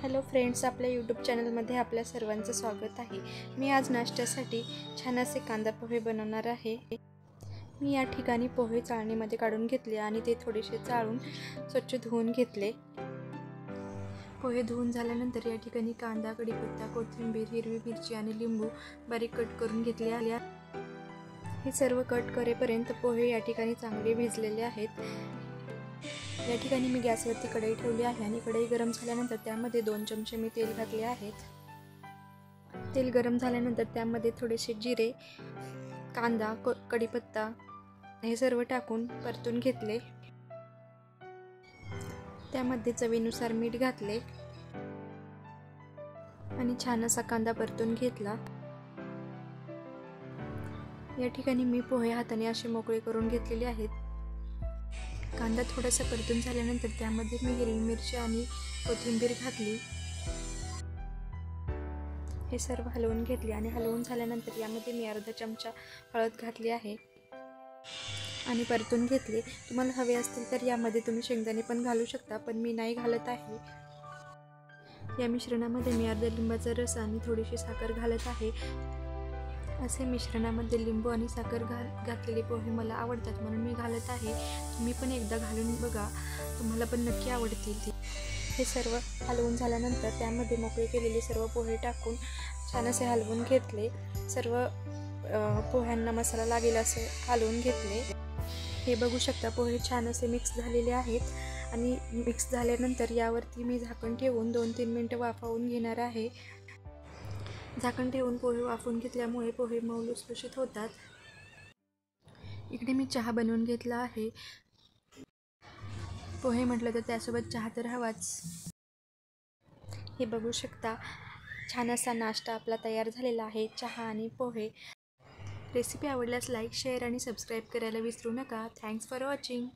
Hello friends, आपल्या YouTube चॅनलमध्ये आपल्या सर्वांचं स्वागत आहे। मी आज नाश्त्यासाठी छान असे कांदा पोहे बनवणार आहे। मी या ठिकाणी पोहे चाळणीमध्ये काढून घेतले आणि ते थोडेसे चाळून स्वच्छ धुवून घेतले। पोहे धुवून झाल्यानंतर या ठिकाणी कांदा, कढीपत्ता, कोथिंबीर, हिरवी मिरची आणि लिंबू बारीक कट करून घेतले आहे। हे सर्व कट करेपर्यंत पोहे या ठिकाणी चांगले भिजलेले आहेत। या ठिकाणी मी गॅसवरती कढई ठेवली आहे आणि कढई गरम झाल्यानंतर त्यामध्ये 2 चमचे मी तेल घातले आहेत। तेल गरम झाल्यानंतर त्यामध्ये थोडेसे जिरे, कांदा, कढीपत्ता हे सर्व टाकून परतून घेतले। त्यामध्ये चवीनुसार मीठ घातले आणि छान असा कांदा परतून घेतला। या ठिकाणी मी पोहे हाताने असे मोकळे करून घेतलेले आहेत। कांदा थोडासा परतून झाल्यानंतर त्यामध्ये मी हिरवी मिरची आणि कोथिंबीर घातली। हे सर्व हलवून घेतले आणि हलवून झाल्यानंतर यामध्ये मी अर्धा चमचा हळद घातली आहे आणि परतून घेतले। तुम्हाला हवे असतील तर यामध्ये तुम्ही शेंगदाणे पण घालू शकता, पण मी नाही घालत आहे। या मिश्रणामध्ये मी अर्धा लिंबाचा रस आणि थोडीशी साखर घालत आहे। असे मिश्रणामध्ये लिंबू आणि साखर घातलेले पोहे मला आवडतात, म्हणून मी घालत आहे। तुम्ही पण एकदा घालून बघा, तुम्हाला पण नक्की आवडतील। हे सर्व हलवून झाल्यानंतर त्यामध्ये मोकळे केलेले सर्व पोहे टाकून छान असे हलवून घेतले। सर्व पोह्यांना मसाला लागेल असे हलवून घेतले। हे बघू शकता, पोहे छान असे मिक्स झालेले आहेत आणि मिक्स झाल्यानंतर यावरती मी झाकण ठेवून 2-3 मिनिटे वाफवून घेणार आहे। झाकण ठेवून पोहे वाफवून घेतल्यामुळे पोहे मऊ लुसलुशीत होतात। इकडे मी चहा बनवून घेतला आहे। पोहे म्हटलं तर त्यासोबत चहा तर हवाच। हे बघू शकता, छान असा नाश्ता आपला तयार झालेला आहे, चहा आणि पोहे। रेसिपी आवडल्यास लाईक, शेअर आणि सबस्क्राईब करायला विसरू नका। Thanks for watching.